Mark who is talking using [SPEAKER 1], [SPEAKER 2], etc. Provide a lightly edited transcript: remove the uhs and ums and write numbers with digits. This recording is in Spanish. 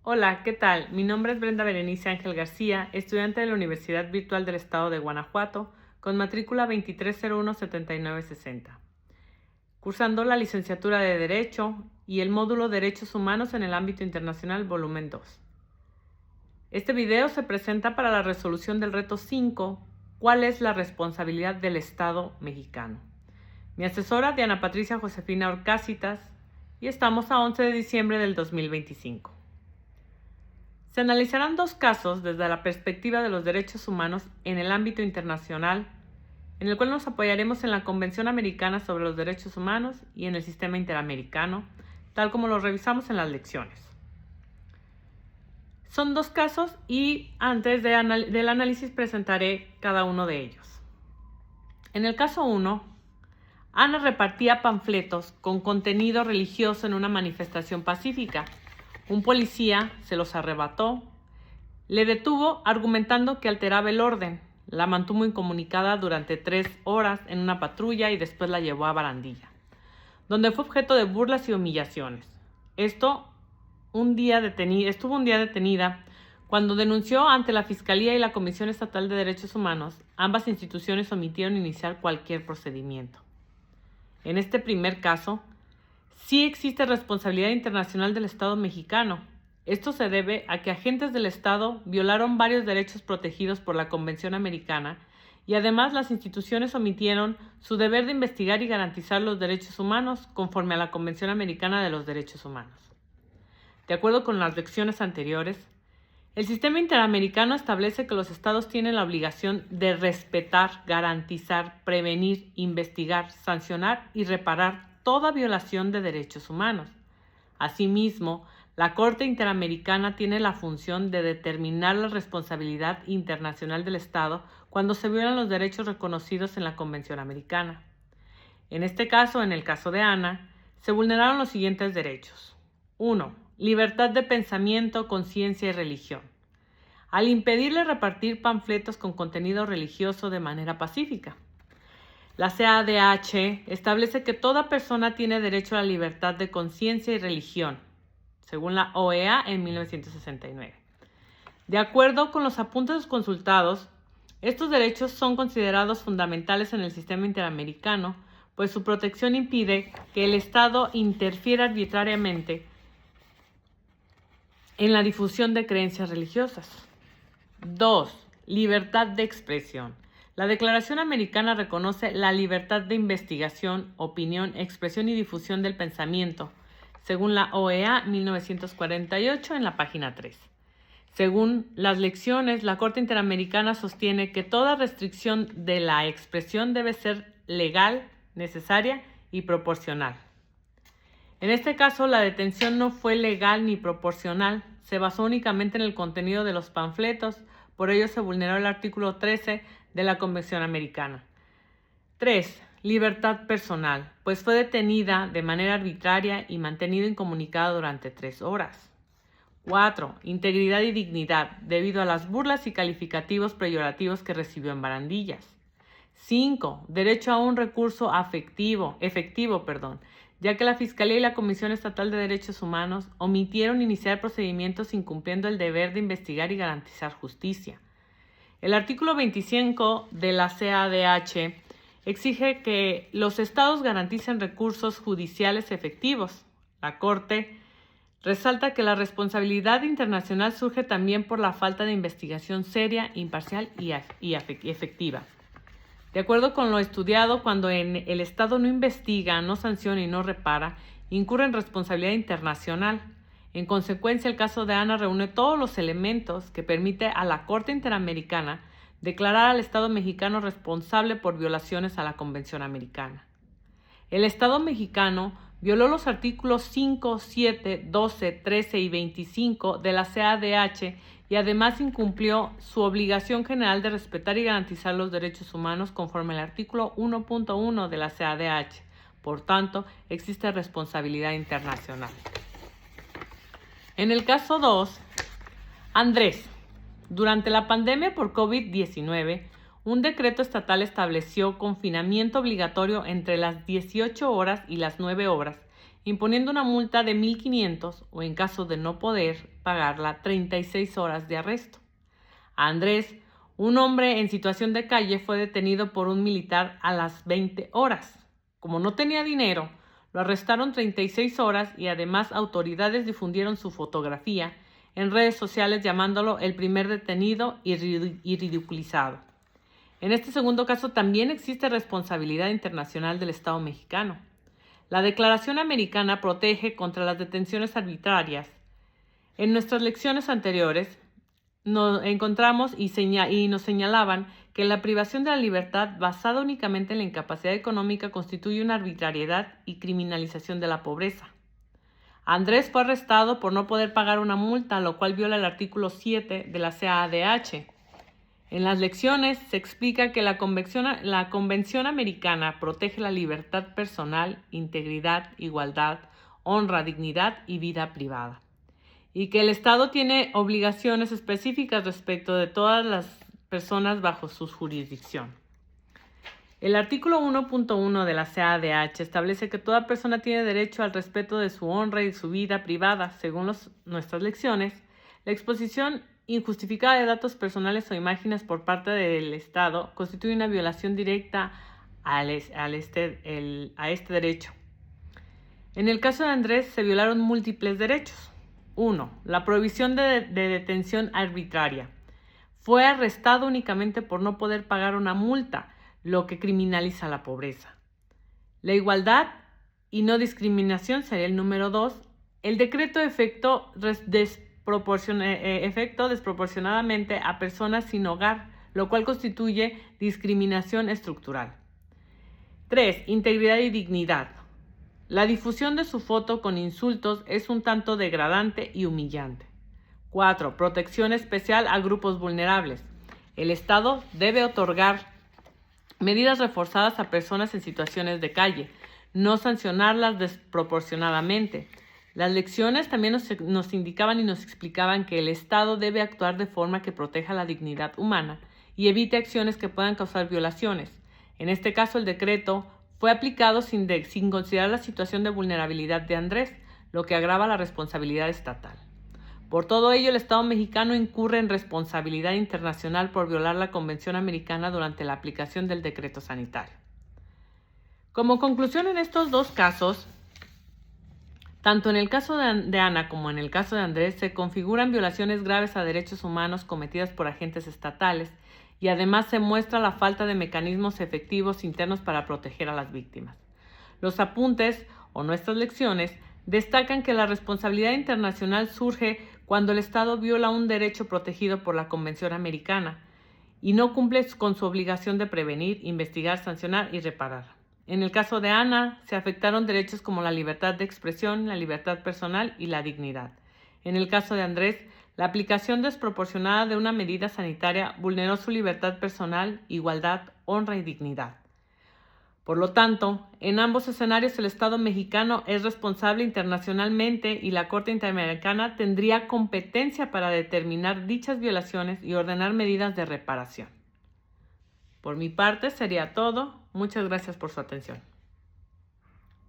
[SPEAKER 1] Hola, ¿qué tal? Mi nombre es Brenda Berenice Ángel García, estudiante de la Universidad Virtual del Estado de Guanajuato, con matrícula 2301-7960, cursando la licenciatura de Derecho y el módulo Derechos Humanos en el Ámbito Internacional, volumen 2. Este video se presenta para la resolución del reto 5, ¿cuál es la responsabilidad del Estado mexicano? Mi asesora, Diana Patricia Josefina Orcasitas, y estamos a 11 de diciembre del 2025. Se analizarán dos casos desde la perspectiva de los derechos humanos en el ámbito internacional, en el cual nos apoyaremos en la Convención Americana sobre los Derechos Humanos y en el Sistema Interamericano, tal como lo revisamos en las lecciones. Son dos casos y antes del análisis presentaré cada uno de ellos. En el caso 1, Ana repartía panfletos con contenido religioso en una manifestación pacífica. Un policía se los arrebató, le detuvo argumentando que alteraba el orden, la mantuvo incomunicada durante 3 horas en una patrulla y después la llevó a barandilla, donde fue objeto de burlas y humillaciones. Estuvo un día detenida cuando denunció ante la Fiscalía y la Comisión Estatal de Derechos Humanos. Ambas instituciones omitieron iniciar cualquier procedimiento. En este primer caso, sí existe responsabilidad internacional del Estado mexicano. Esto se debe a que agentes del Estado violaron varios derechos protegidos por la Convención Americana y además las instituciones omitieron su deber de investigar y garantizar los derechos humanos conforme a la Convención Americana de los Derechos Humanos. De acuerdo con las lecciones anteriores, el sistema interamericano establece que los estados tienen la obligación de respetar, garantizar, prevenir, investigar, sancionar y reparar toda violación de derechos humanos. Asimismo, la Corte Interamericana tiene la función de determinar la responsabilidad internacional del Estado cuando se violan los derechos reconocidos en la Convención Americana. En este caso, en el caso de Ana, se vulneraron los siguientes derechos. 1. Libertad de pensamiento, conciencia y religión. Al impedirle repartir panfletos con contenido religioso de manera pacífica. La CADH establece que toda persona tiene derecho a la libertad de conciencia y religión, según la OEA en 1969. De acuerdo con los apuntes consultados, estos derechos son considerados fundamentales en el sistema interamericano, pues su protección impide que el Estado interfiera arbitrariamente en la difusión de creencias religiosas. 2. Libertad de expresión. La Declaración Americana reconoce la libertad de investigación, opinión, expresión y difusión del pensamiento, según la OEA 1948 en la página 3. Según las lecciones, la Corte Interamericana sostiene que toda restricción de la expresión debe ser legal, necesaria y proporcional. En este caso, la detención no fue legal ni proporcional, se basó únicamente en el contenido de los panfletos, por ello se vulneró el artículo 13 de la Convención Americana. 3. Libertad personal, pues fue detenida de manera arbitraria y mantenida incomunicada durante 3 horas. 4. Integridad y dignidad, debido a las burlas y calificativos peyorativos que recibió en barandillas. 5. Derecho a un recurso efectivo, ya que la Fiscalía y la Comisión Estatal de Derechos Humanos omitieron iniciar procedimientos incumpliendo el deber de investigar y garantizar justicia. El artículo 25 de la CADH exige que los estados garanticen recursos judiciales efectivos. La Corte resalta que la responsabilidad internacional surge también por la falta de investigación seria, imparcial y efectiva. De acuerdo con lo estudiado, cuando el Estado no investiga, no sanciona y no repara, incurre en responsabilidad internacional. En consecuencia, el caso de Ana reúne todos los elementos que permite a la Corte Interamericana declarar al Estado mexicano responsable por violaciones a la Convención Americana. El Estado mexicano violó los artículos 5, 7, 12, 13 y 25 de la CADH y además incumplió su obligación general de respetar y garantizar los derechos humanos conforme al artículo 1.1 de la CADH. Por tanto, existe responsabilidad internacional. En el caso 2, Andrés. Durante la pandemia por COVID-19, un decreto estatal estableció confinamiento obligatorio entre las 18 horas y las 9 horas imponiendo una multa de 1.500 o, en caso de no poder pagarla, 36 horas de arresto. Andrés, un hombre en situación de calle, fue detenido por un militar a las 20 horas. Como no tenía dinero, lo arrestaron 36 horas y además autoridades difundieron su fotografía en redes sociales llamándolo el primer detenido y ridiculizado. En este segundo caso también existe responsabilidad internacional del Estado mexicano. La Declaración Americana protege contra las detenciones arbitrarias. En nuestras lecciones anteriores nos encontramos y nos señalaban que la privación de la libertad basada únicamente en la incapacidad económica constituye una arbitrariedad y criminalización de la pobreza. Andrés fue arrestado por no poder pagar una multa, lo cual viola el artículo 7 de la CADH. En las lecciones se explica que la Convención Americana protege la libertad personal, integridad, igualdad, honra, dignidad y vida privada, y que el Estado tiene obligaciones específicas respecto de todas las personas bajo su jurisdicción. El artículo 1.1 de la CADH establece que toda persona tiene derecho al respeto de su honra y su vida privada. Según nuestras lecciones, la exposición injustificada de datos personales o imágenes por parte del Estado constituye una violación directa a este derecho. En el caso de Andrés se violaron múltiples derechos. 1. La prohibición de detención arbitraria. Fue arrestado únicamente por no poder pagar una multa, lo que criminaliza la pobreza. La igualdad y no discriminación sería el número 2. El decreto efecto desproporcionadamente a personas sin hogar, lo cual constituye discriminación estructural. 3. Integridad y dignidad. La difusión de su foto con insultos es un tanto degradante y humillante. 4. Protección especial a grupos vulnerables. El Estado debe otorgar medidas reforzadas a personas en situaciones de calle, no sancionarlas desproporcionadamente. Las lecciones también nos indicaban y nos explicaban que el Estado debe actuar de forma que proteja la dignidad humana y evite acciones que puedan causar violaciones. En este caso, el decreto fue aplicado sin considerar la situación de vulnerabilidad de Andrés, lo que agrava la responsabilidad estatal. Por todo ello, el Estado mexicano incurre en responsabilidad internacional por violar la Convención Americana durante la aplicación del decreto sanitario. Como conclusión, en estos dos casos, tanto en el caso de Ana como en el caso de Andrés, se configuran violaciones graves a derechos humanos cometidas por agentes estatales y además se muestra la falta de mecanismos efectivos internos para proteger a las víctimas. Los apuntes o nuestras lecciones destacan que la responsabilidad internacional surge cuando el Estado viola un derecho protegido por la Convención Americana y no cumple con su obligación de prevenir, investigar, sancionar y reparar. En el caso de Ana, se afectaron derechos como la libertad de expresión, la libertad personal y la dignidad. En el caso de Andrés, la aplicación desproporcionada de una medida sanitaria vulneró su libertad personal, igualdad, honra y dignidad. Por lo tanto, en ambos escenarios el Estado mexicano es responsable internacionalmente y la Corte Interamericana tendría competencia para determinar dichas violaciones y ordenar medidas de reparación. Por mi parte sería todo. Muchas gracias por su atención.